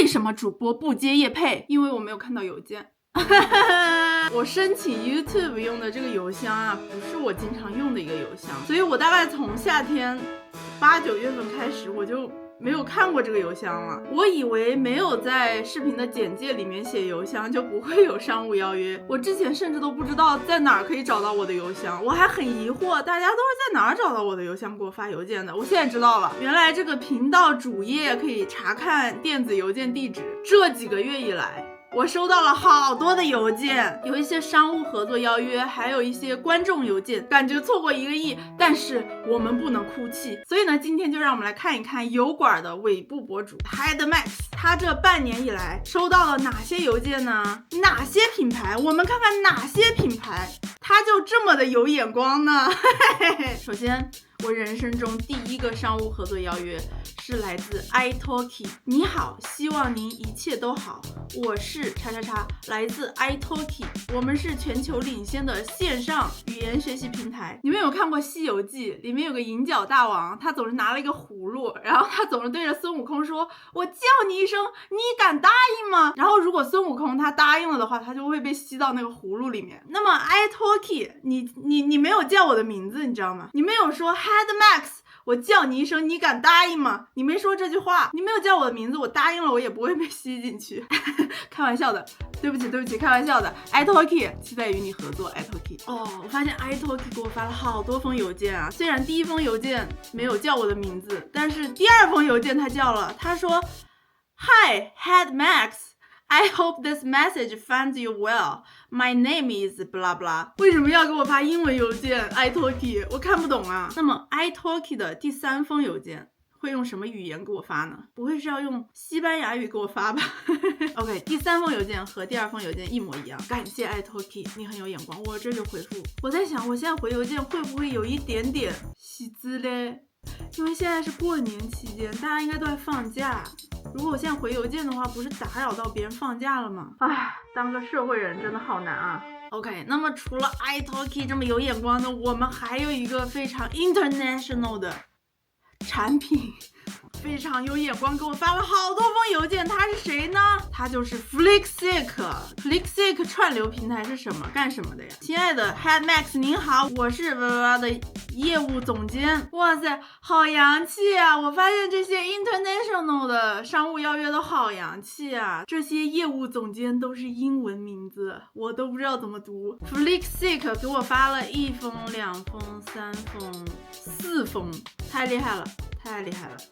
为什么主播不接业配？因为我没有看到邮件。我申请 YouTube 用的这个邮箱啊，不是我经常用的一个邮箱，所以我大概从夏天8、9月份开始，我就没有看过这个邮箱了。我以为没有在视频的简介里面写邮箱就不会有商务邀约，我之前甚至都不知道在哪儿可以找到我的邮箱，我还很疑惑大家都是在哪儿找到我的邮箱给我发邮件的。我现在知道了，原来这个频道主页可以查看电子邮件地址。这几个月以来，我收到了好多的邮件，有一些商务合作邀约，还有一些观众邮件，感觉错过1个亿，但是我们不能哭泣。所以呢，今天就让我们来看一看油管的尾部博主 HeadMax， 他这半年以来收到了哪些邮件呢？哪些品牌？我们看看哪些品牌他就这么的有眼光呢？首先，我人生中第1个商务合作邀约是来自 iTalki。 你好，希望您一切都好，我是叉叉叉，来自 iTalki， 我们是全球领先的线上语言学习平台。你们有看过《西游记》？里面有个银角大王，他总是拿了一个葫芦，然后他总是对着孙悟空说，我叫你一声，你敢答应吗？然后如果孙悟空他答应了的话，他就会被吸到那个葫芦里面。那么 iTalki， 你没有叫我的名字，你知道吗？你没有说 HeadMax， 我叫你一声，你敢答应吗？你没说这句话，你没有叫我的名字，我答应了，我也不会被吸进去。开玩笑的，对不起，开玩笑的。iTalki， 期待与你合作 iTalki。我发现 iTalki 给我发了好多封邮件啊，虽然第1封邮件没有叫我的名字，但是第2封邮件他叫了，他说 Hi HeadMax，I hope this message finds you well. My name is blah blah。 为什么要给我发英文邮件 iTalki？ 我看不懂啊。那么 iTalki 的第3封邮件会用什么语言给我发呢？不会是要用西班牙语给我发吧？OK， 第3封邮件和第2封邮件一模一样。感谢 iTalki， 你很有眼光。我这就回复。我在想，我现在回邮件会不会有一点点喜滋嘞？因为现在是过年期间，大家应该都在放假。如果我现在回邮件的话，不是打扰到别人放假了吗？当个社会人真的好难啊。OK， 那么除了 iTalki 这么有眼光的，我们还有一个非常 international 的产品，非常有眼光，给我发了好多封邮件。他是谁呢？他就是 Flickseek。Flickseek 串流平台是什么？干什么的呀？亲爱的 HeadMax 您好，我是的业务总监。哇塞，好洋气啊！我发现这些 international 的商务邀约都好洋气啊，这些业务总监都是英文名字，我都不知道怎么读。Flickseek 给我发了1封、2封、3封、4封，太厉害了。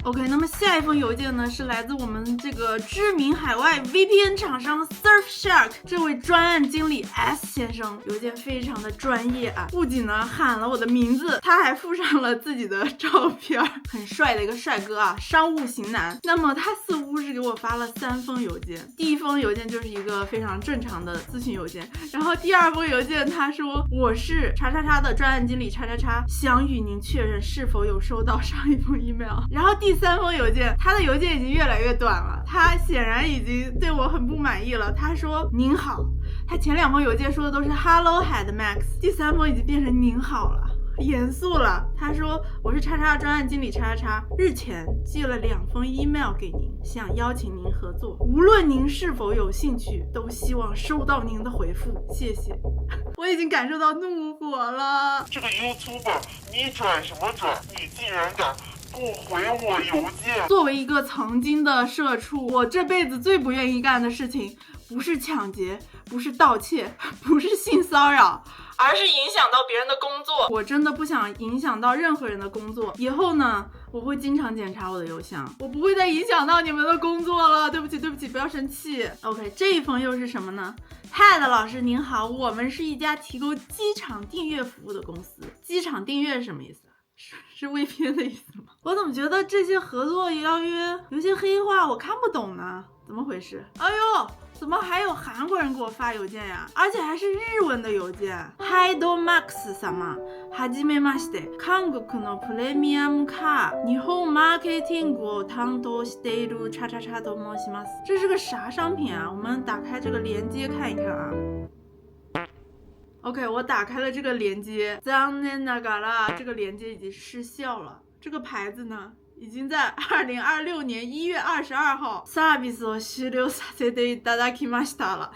OK， 那么下一封邮件呢，是来自我们这个知名海外 VPN 厂商 Surfshark 这位专案经理 S 先生。邮件非常的专业啊，不仅呢喊了我的名字，他还附上了自己的照片，很帅的一个帅哥啊，商务型男。那么他似乎是给我发了3封邮件，第1封邮件就是一个非常正常的咨询邮件，然后第2封邮件他说，我是叉叉叉的专案经理叉叉叉，想与您确认是否有收到上一封email。然后第3封邮件，他的邮件已经越来越短了，他显然已经对我很不满意了。他说您好，他前2封邮件说的都是 Hello HeadMax， 第3封已经变成您好了，严肃了。他说我是叉叉专案经理叉叉叉，日前寄了2封 email 给您，想邀请您合作，无论您是否有兴趣，都希望收到您的回复，谢谢。我已经感受到怒火了。这个 YouTuber， 你转什么转？你竟然敢不回我邮件！作为一个曾经的社畜，我这辈子最不愿意干的事情，不是抢劫，不是盗窃，不是性骚扰，而是影响到别人的工作。我真的不想影响到任何人的工作。以后呢，我会经常检查我的邮箱，我不会再影响到你们的工作了。对不起，不要生气。OK， 这一封又是什么呢？Head 老师您好，我们是一家提供机场订阅服务的公司。机场订阅是什么意思？是VPN 的意思吗？我怎么觉得这些合作邀约有些黑话我看不懂呢？怎么回事？哎呦，怎么还有韩国人给我发邮件呀？而且还是日文的邮件。HeadMax 様、はじめまして。韓国のプレミアム化、日本マーケティングを担当している叉叉叉と申します。这是个啥商品啊？我们打开这个链接看一看啊。OK， 我打开了这个链接，残念ながら这个链接已经失效了。这个牌子呢已经在2026年1月22号サービスを終了させていただきました了。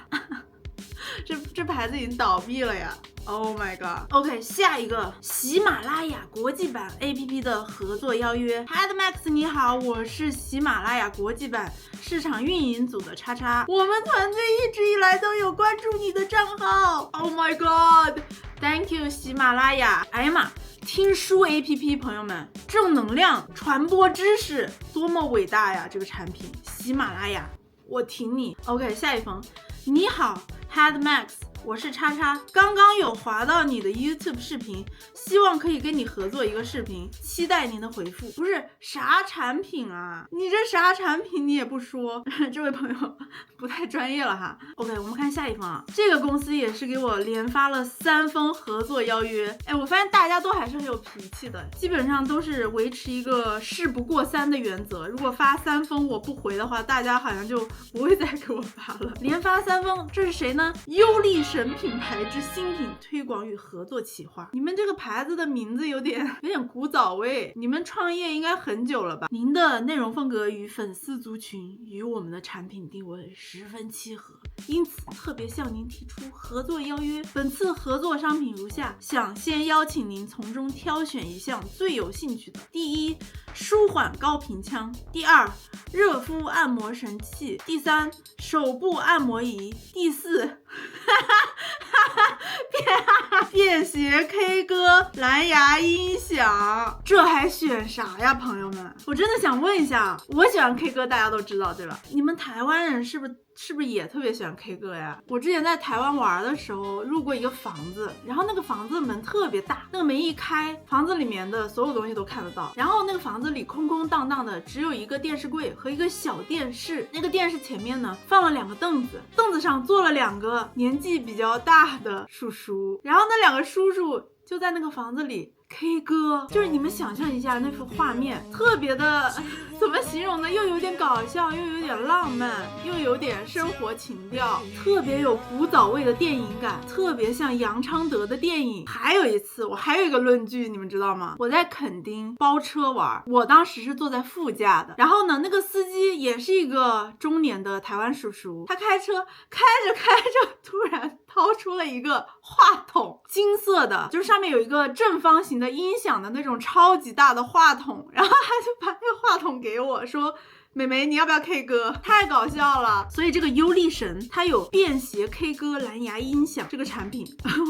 这牌子已经倒闭了呀。Oh my god！ OK， 下一个喜马拉雅国际版 APP 的合作邀约。Headmax 你好，我是喜马拉雅国际版市场运营组的叉叉，我们团队一直以来都有关注你的账号。Oh my god！Thank you 喜马拉雅。哎呀妈，听书 APP 朋友们，正能量传播知识，多么伟大呀！这个产品，喜马拉雅，我挺你。OK， 下一封，你好 Headmax， 我是叉叉，刚刚有滑到你的 YouTube 视频，希望可以跟你合作一个视频，期待您的回复。不是啥产品啊，你这啥产品你也不说，这位朋友不太专业了哈。OK， 我们看下一封啊，这个公司也是给我连发了3封合作邀约。哎，我发现大家都还是很有脾气的，基本上都是维持一个事不过3的原则。如果发3封我不回的话，大家好像就不会再给我发了。连发3封，这是谁呢？优力神品牌之新品推广与合作企划。你们这个牌子的名字有点古早味，你们创业应该很久了吧？您的内容风格与粉丝族群与我们的产品定位十分契合，因此特别向您提出合作邀约。本次合作商品如下，想先邀请您从中挑选一项最有兴趣的。第1，舒缓高频枪；第2，热敷按摩神器；第3，手部按摩仪；第4便携 K 歌蓝牙音响。这还选啥呀朋友们？我真的想问一下，我喜欢 K 歌大家都知道对吧？你们台湾人是不是也特别喜欢 K 歌呀？我之前在台湾玩的时候路过一个房子，然后那个房子门特别大，那个门一开，房子里面的所有东西都看得到，然后那个房子里空空荡荡的，只有一个电视柜和一个小电视，那个电视前面呢放了2个凳子，凳子上坐了2个年纪比较大的叔叔，然后那2个叔叔就在那个房子里K 歌，就是你们想象一下那幅画面，特别的怎么形容呢？又有点搞笑，又有点浪漫，又有点生活情调，特别有古早味的电影感，特别像杨昌德的电影。还有一次，我还有一个论据，你们知道吗？我在垦丁包车玩，我当时是坐在副驾的，然后呢，那个司机也是一个中年的台湾叔叔，他开车开着，突然掏出了一个话筒，金色的，就是上面有一个正方形的音响的那种超级大的话筒，然后他就把那个话筒给我说，美眉你要不要 K 歌？太搞笑了。所以这个优力神它有便携 K 歌蓝牙音响这个产品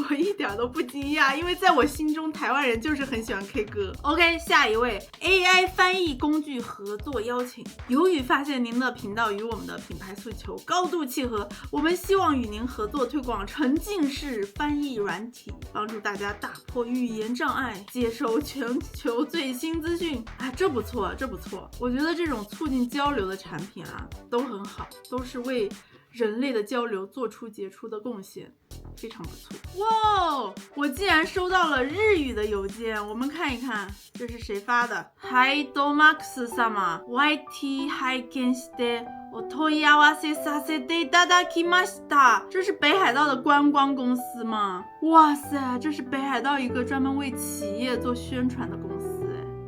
我一点都不惊讶，因为在我心中台湾人就是很喜欢 K 歌。 OK， 下一位 AI 翻译工具合作邀请。由于发现您的频道与我们的品牌诉求高度契合，我们希望与您合作推广沉浸式翻译软体，帮助大家打破语言障碍，接收全球最新资讯。这不错，这不错。我觉得这种促进交流的产品啊都很好，都是为人类的交流做出杰出的贡献，非常不错。哇，我竟然收到了日语的邮件，我们看一看这是谁发的。Headmax様 YT 拝見してお問い合わせさせていただきました。这是北海道的观光公司吗？哇塞，这是北海道一个专门为企业做宣传的公司。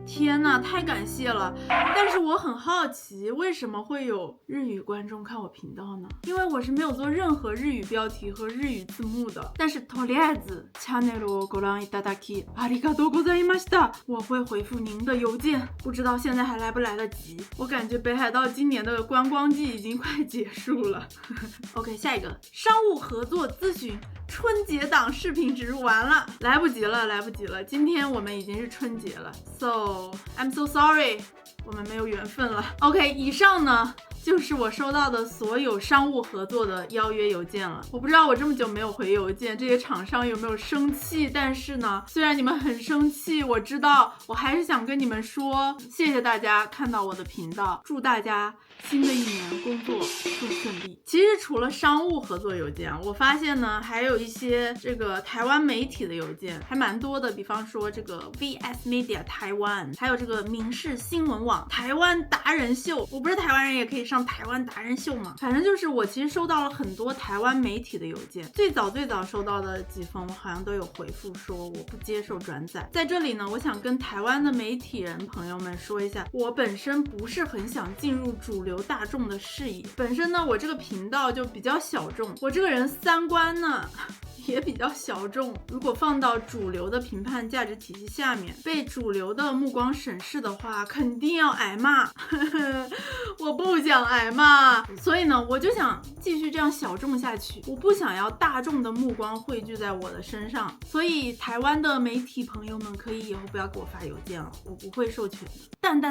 天哪，太感谢了！但是我很好奇，为什么会有日语观众看我频道呢？因为我是没有做任何日语标题和日语字幕的。但是とりあえずチャンネルをご覧いただきありがとうございました。我会回复您的邮件，不知道现在还来不来得及。我感觉北海道今年的观光季已经快结束了。OK， 下一个商务合作咨询。春节档视频植入完了，来不及了，今天我们已经是春节了， So I'm so sorry， 我们没有缘分了。 OK， 以上呢就是我收到的所有商务合作的邀约邮件了。我不知道我这么久没有回邮件，这些厂商有没有生气，但是呢，虽然你们很生气，我知道，我还是想跟你们说，谢谢大家看到我的频道，祝大家新的一年工作更顺利。低。其实除了商务合作邮件，我发现呢还有一些这个台湾媒体的邮件还蛮多的，比方说这个 VS Media 台湾，还有这个民视新闻网台湾达人秀。我不是台湾人也可以上台湾达人秀吗？反正就是我其实收到了很多台湾媒体的邮件，最早收到的几封我好像都有回复说我不接受转载。在这里呢，我想跟台湾的媒体人朋友们说一下，我本身不是很想进入主流大众的视野，本身呢我这个频道就比较小众，我这个人三观呢也比较小众，如果放到主流的评判价值体系下面，被主流的目光审视的话，肯定要挨骂我不想挨骂，所以呢我就想继续这样小众下去，我不想要大众的目光汇聚在我的身上。所以台湾的媒体朋友们可以以后不要给我发邮件了，我不会授权的。但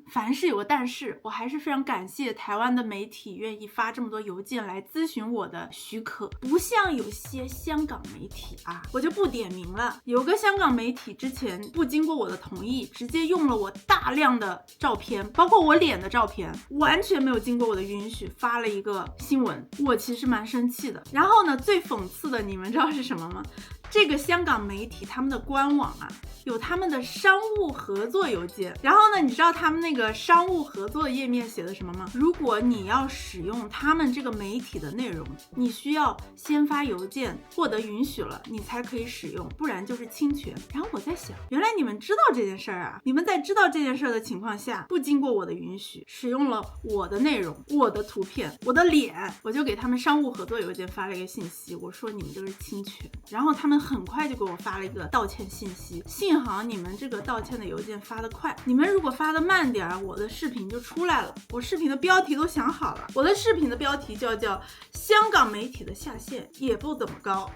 凡事有个但是，我还是非常感谢台湾的媒体愿意发这么多邮件来咨询我的许可，不像有些香港媒体啊，我就不点名了。有个香港媒体之前不经过我的同意，直接用了我大量的照片，包括我脸的照片，完全没有经过我的允许发了一个新闻，我其实蛮生气的。然后呢，最讽刺的你们知道是什么吗？这个香港媒体他们的官网啊，有他们的商务合作邮件，然后呢，你知道他们那个商务合作页面写的什么吗？如果你要使用他们这个媒体的内容，你需要先发邮件获得允许了，你才可以使用，不然就是侵权。然后我在想，原来你们知道这件事儿啊，你们在知道这件事的情况下，不经过我的允许使用了我的内容、我的图片、我的脸，我就给他们商务合作邮件发了一个信息，我说你们这个是侵权，然后他们很快就给我发了一个道歉信息。幸好你们这个道歉的邮件发得快，你们如果发得慢点，我的视频就出来了。我视频的标题都想好了，我的视频的标题就叫香港媒体的下限也不怎么高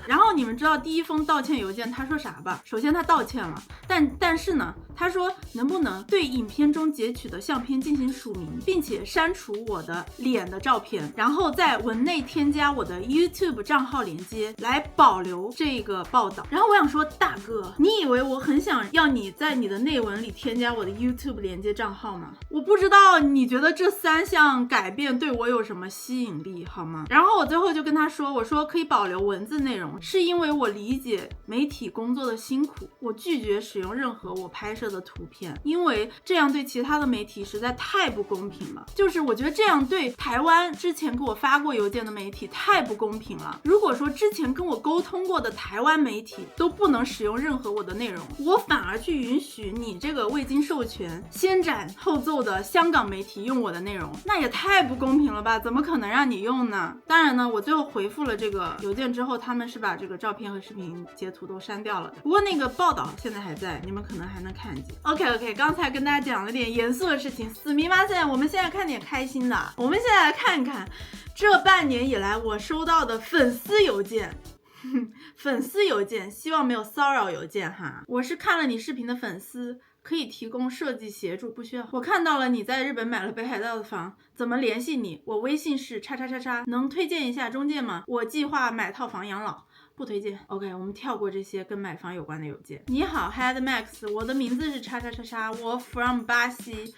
然后你们知道第一封道歉邮件他说啥吧？首先他道歉了，但是呢，他说能不能对影片中截取的相片进行署名，并且删除我的脸的照片，然后在文内添加我的 YouTube 账号连接，来保留这个报道。然后我想说，大哥，你以为我很想要你在你的内文里添加我的 YouTube 连接账号吗？我不知道你觉得这3项改变对我有什么吸引力好吗？然后我最后就跟他说，我说可以保留文字内容，是因为我理解媒体工作的辛苦，我拒绝使用任何我拍摄的图片，因为这样对其他的媒体实在太不公平了。就是我觉得这样对台湾之前给我发过邮件的媒体太不公平了。如果说之前跟我沟通过的台湾媒体都不能使用任何我的内容，我反而去允许你这个未经授权先斩后奏的香港媒体用我的内容，那也太不公平了吧？怎么可能让你用呢？当然呢，我最后回复了这个邮件之后，他们是把这个照片和视频截图都删掉了的。不过那个报道现在还在，你们可能还能看见。OK， 刚才跟大家讲了点严肃的事情，死密马赛，我们现在看点开心的。我们现在来看看这半年以来我收到的粉丝邮件。粉丝邮件，希望没有骚扰邮件哈。我是看了你视频的粉丝，可以提供设计协助，不需要。我看到了你在日本买了北海道的房，怎么联系你？我微信是叉叉叉叉，能推荐一下中介吗？我计划买套房养老。不推荐。 OK， 我们跳过这些跟买房有关的邮件。你好 Head Max， 我的名字是叉叉叉叉，我 from 巴西，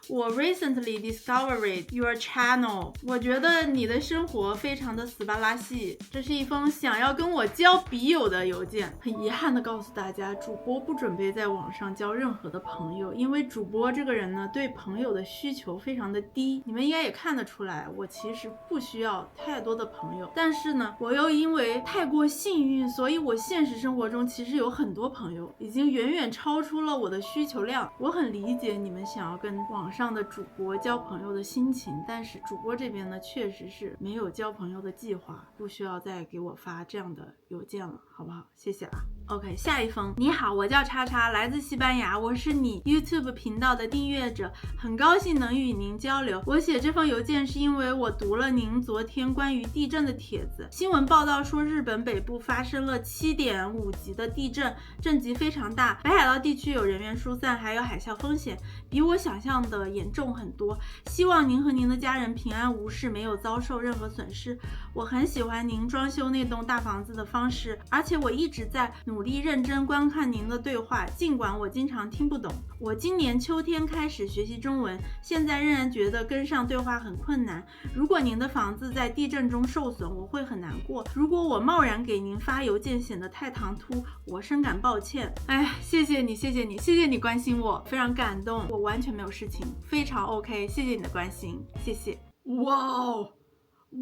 我 recently discovered your channel， 我觉得你的生活非常的斯巴拉系。这是一封想要跟我交笔友的邮件。很遗憾的告诉大家，主播不准备在网上交任何的朋友，因为主播这个人呢，对朋友的需求非常的低。你们应该也看得出来，我其实不需要太多的朋友，但是呢，我又因为太过幸运，所以我现实生活中其实有很多朋友，已经远远超出了我的需求量。我很理解你们想要跟网上的主播交朋友的心情，但是主播这边呢，确实是没有交朋友的计划，不需要再给我发这样的邮件了，好不好？谢谢啦。OK， 下一封。你好，我叫叉叉，来自西班牙，我是你 YouTube 频道的订阅者，很高兴能与您交流。我写这封邮件是因为我读了您昨天关于地震的帖子，新闻报道说日本北部发生了 7.5 级的地震，震级非常大，北海道地区有人员疏散，还有海啸风险，比我想象的严重很多。希望您和您的家人平安无事，没有遭受任何损失。我很喜欢您装修那栋大房子的方式，而且我一直在努努力认真观看您的对话，尽管我经常听不懂。我今年秋天开始学习中文，现在仍然觉得跟上对话很困难。如果您的房子在地震中受损，我会很难过。如果我贸然给您发邮件显得太唐突，我深感抱歉。哎，谢谢你，谢谢你，谢谢你关心我，非常感动。我完全没有事情，非常 OK， 谢谢你的关心，谢谢。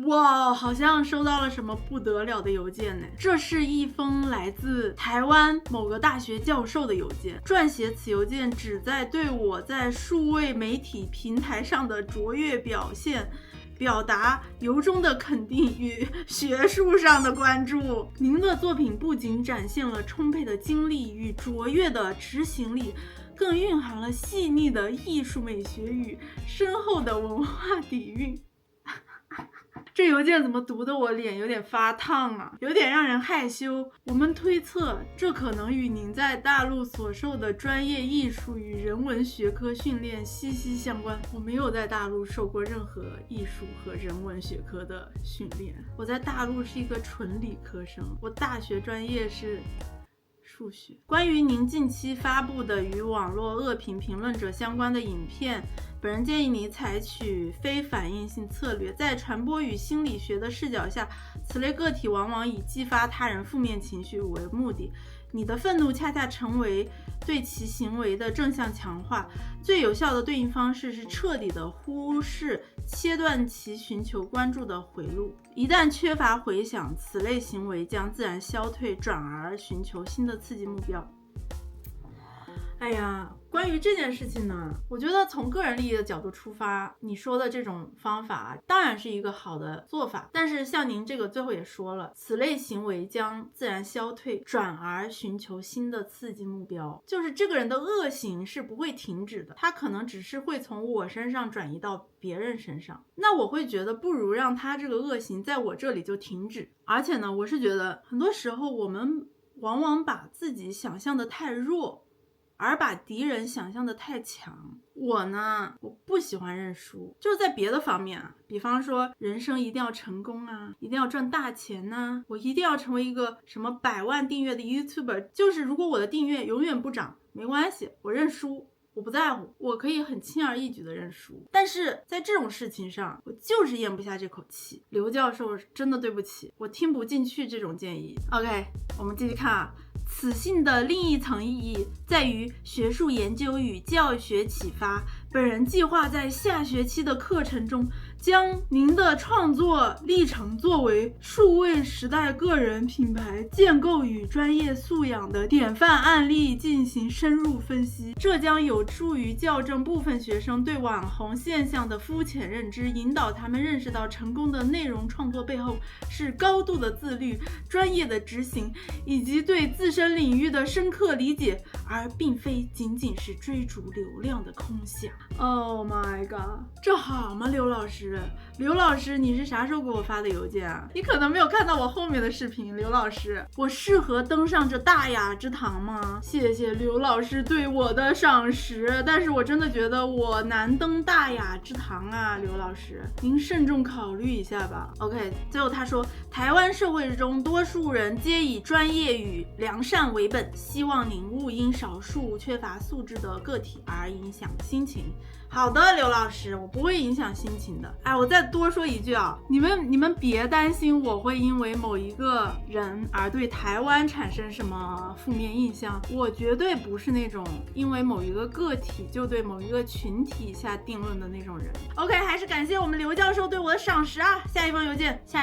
哇，好像收到了什么不得了的邮件呢。这是一封来自台湾某个大学教授的邮件，撰写此邮件旨在对我在数位媒体平台上的卓越表现表达由衷的肯定与学术上的关注。您的作品不仅展现了充沛的精力与卓越的执行力，更蕴含了细腻的艺术美学与深厚的文化底蕴。这邮件怎么读得我脸有点发烫啊，有点让人害羞。我们推测，这可能与您在大陆所受的专业艺术与人文学科训练息息相关。我没有在大陆受过任何艺术和人文学科的训练，我在大陆是一个纯理科生，我大学专业是数学。关于您近期发布的与网络恶评评论者相关的影片，本人建议你采取非反应性策略，在传播与心理学的视角下，此类个体往往以激发他人负面情绪为目的。你的愤怒恰恰成为对其行为的正向强化，最有效的对应方式是彻底的忽视、切断其寻求关注的回路。一旦缺乏回响，此类行为将自然消退，转而寻求新的刺激目标。哎呀，关于这件事情呢，我觉得从个人利益的角度出发，你说的这种方法当然是一个好的做法，但是像您这个最后也说了，此类行为将自然消退，转而寻求新的刺激目标，就是这个人的恶行是不会停止的，他可能只是会从我身上转移到别人身上。那我会觉得不如让他这个恶行在我这里就停止。而且呢，我是觉得很多时候我们往往把自己想象的太弱，而把敌人想象的太强。我不喜欢认输，就是在别的方面啊，比方说人生一定要成功啊，一定要赚大钱啊，我一定要成为一个什么100万订阅的 YouTuber， 就是如果我的订阅永远不涨，没关系，我认输，我不在乎，我可以很轻而易举的认输。但是在这种事情上，我就是咽不下这口气。刘教授真的对不起，我听不进去这种建议。 OK， 我们继续看啊。此信的另一层意义在于学术研究与教学启发。本人计划在下学期的课程中，将您的创作历程作为数位时代个人品牌建构与专业素养的典范案例进行深入分析，这将有助于校正部分学生对网红现象的肤浅认知，引导他们认识到成功的内容创作背后是高度的自律、专业的执行以及对自身领域的深刻理解，而并非仅仅是追逐流量的空想。Oh my god， 这好吗？刘老师，你是啥时候给我发的邮件啊？你可能没有看到我后面的视频。刘老师，我适合登上这大雅之堂吗？谢谢刘老师对我的赏识，但是我真的觉得我难登大雅之堂啊，刘老师，您慎重考虑一下吧。 OK， 最后他说，台湾社会中多数人皆以专业与良善为本，希望您勿因少数缺乏素质的个体而影响心情。好的，刘老师，我不会影响心情的。哎，我再多说一句啊，你们别担心我会因为某一个人而对台湾产生什么负面印象，我绝对不是那种因为某一个个体就对某一个群体下定论的那种人。 OK， 还是感谢我们刘教授对我的赏识啊。下一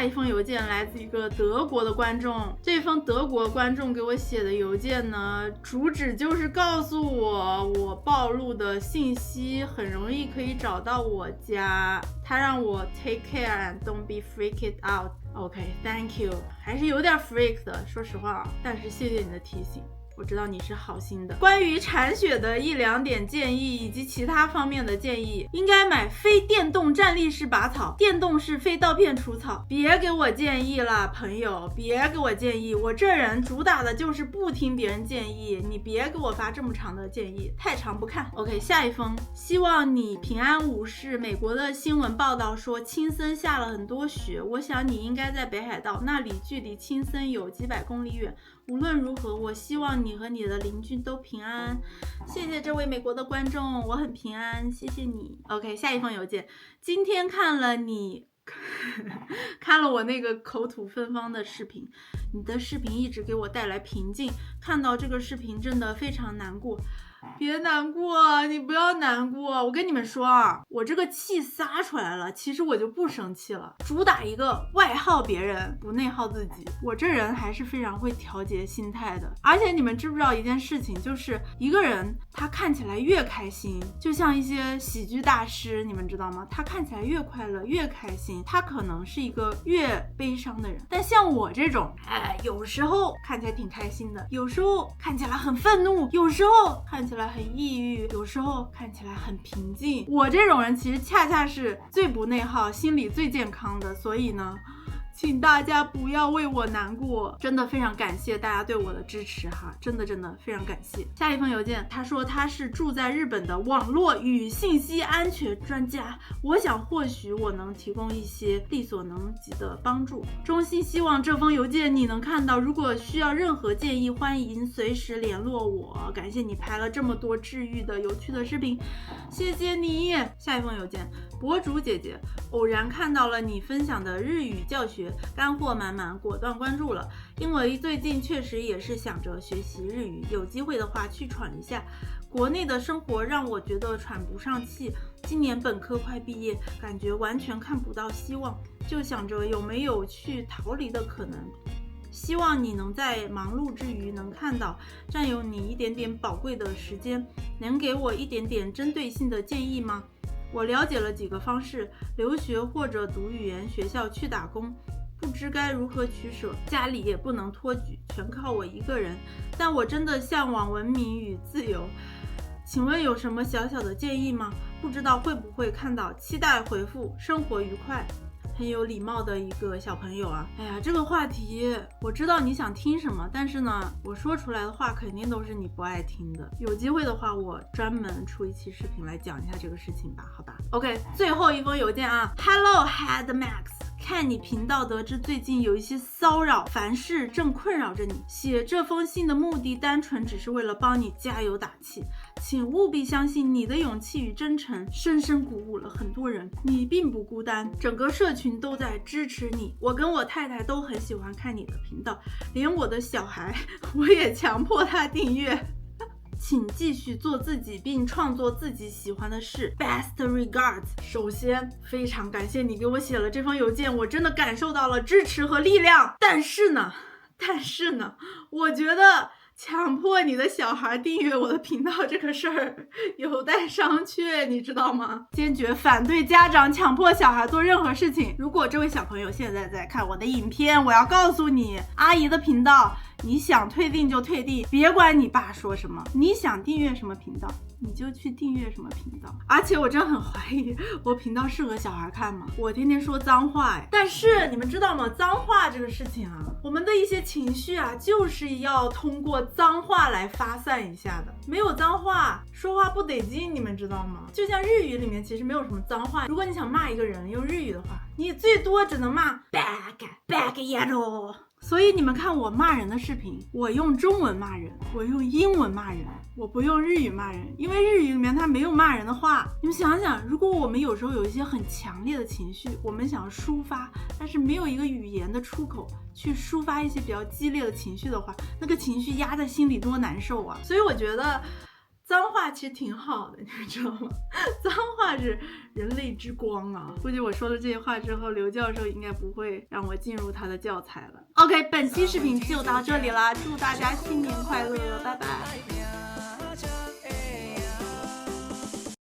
封邮件来自一个德国的观众，这封德国观众给我写的邮件呢，主旨就是告诉我暴露的信息很容易可以找到我家，他让我 take care and don't be freaked out。 OK， thank you， 还是有点 freak 的，说实话，但是谢谢你的提醒，我知道你是好心的。关于铲雪的1-2点建议以及其他方面的建议，应该买非电动站立式拔草，电动式非刀片除草。别给我建议了，朋友，别给我建议，我这人主打的就是不听别人建议，你别给我发这么长的建议，太长不看。 OK， 下一封，希望你平安无事。美国的新闻报道说青森下了很多雪，我想你应该在北海道，那里距离青森有几百公里远，无论如何，我希望你和你的邻居都平安。谢谢这位美国的观众，我很平安，谢谢你。OK， 下一封邮件，今天看了我那个口吐芬芳的视频，你的视频一直给我带来平静，看到这个视频真的非常难过。别难过，你不要难过。我跟你们说啊，我这个气撒出来了，其实我就不生气了。主打一个外耗别人，不内耗自己。我这人还是非常会调节心态的。而且你们知不知道一件事情，就是一个人他看起来越开心，就像一些喜剧大师，你们知道吗？他看起来越快乐越开心，他可能是一个越悲伤的人。但像我这种，有时候看起来挺开心的，有时候看起来很愤怒，有时候看起来很抑郁，有时候看起来很平静。我这种人其实恰恰是最不内耗，心理最健康的，所以呢，请大家不要为我难过，真的非常感谢大家对我的支持哈，真的非常感谢。下一封邮件，他说他是住在日本的网络与信息安全专家，我想或许我能提供一些力所能及的帮助，衷心希望这封邮件你能看到，如果需要任何建议，欢迎随时联络我。感谢你拍了这么多治愈的有趣的视频，谢谢你。下一封邮件，博主姐姐，偶然看到了你分享的日语教学，干货满满，果断关注了。因为最近确实也是想着学习日语，有机会的话去闯一下。国内的生活让我觉得喘不上气，今年本科快毕业，感觉完全看不到希望，就想着有没有去逃离的可能。希望你能在忙碌之余能看到，占有你一点点宝贵的时间，能给我一点点针对性的建议吗？我了解了几个方式，留学或者读语言学校去打工，不知该如何取舍，家里也不能托举，全靠我一个人，但我真的向往文明与自由，请问有什么小小的建议吗？不知道会不会看到，期待回复，生活愉快。很有礼貌的一个小朋友啊。哎呀，这个话题我知道你想听什么，但是呢，我说出来的话肯定都是你不爱听的。有机会的话，我专门出一期视频来讲一下这个事情吧，好吧 ？OK， 最后一封邮件啊 ，Hello Head Max。看你频道得知最近有一些骚扰，凡事正困扰着你。写这封信的目的单纯只是为了帮你加油打气，请务必相信你的勇气与真诚深深鼓舞了很多人，你并不孤单，整个社群都在支持你。我跟我太太都很喜欢看你的频道，连我的小孩我也强迫他订阅。请继续做自己，并创作自己喜欢的事。Best regards。首先，非常感谢你给我写了这封邮件，我真的感受到了支持和力量。但是呢，我觉得强迫你的小孩订阅我的频道这个事儿有待商榷，你知道吗？坚决反对家长强迫小孩做任何事情。如果这位小朋友现在在看我的影片，我要告诉你，阿姨的频道你想退订就退订，别管你爸说什么，你想订阅什么频道你就去订阅什么频道。而且我真的很怀疑我频道适合小孩看吗？我天天说脏话但是你们知道吗？脏话这个事情啊，我们的一些情绪啊，就是要通过脏话来发散一下的。没有脏话说话不得劲，你们知道吗？就像日语里面其实没有什么脏话，如果你想骂一个人用日语的话，你最多只能骂 back yellow。所以你们看我骂人的视频，我用中文骂人，我用英文骂人，我不用日语骂人，因为日语里面它没有骂人的话。你们想想，如果我们有时候有一些很强烈的情绪，我们想要抒发，但是没有一个语言的出口去抒发一些比较激烈的情绪的话，那个情绪压在心里多难受啊！所以我觉得脏话其实挺好的，你们知道吗？脏话是人类之光啊！估计我说了这些话之后，刘教授应该不会让我进入他的教材了。OK， 本期视频就到这里啦，祝大家新年快乐，拜拜。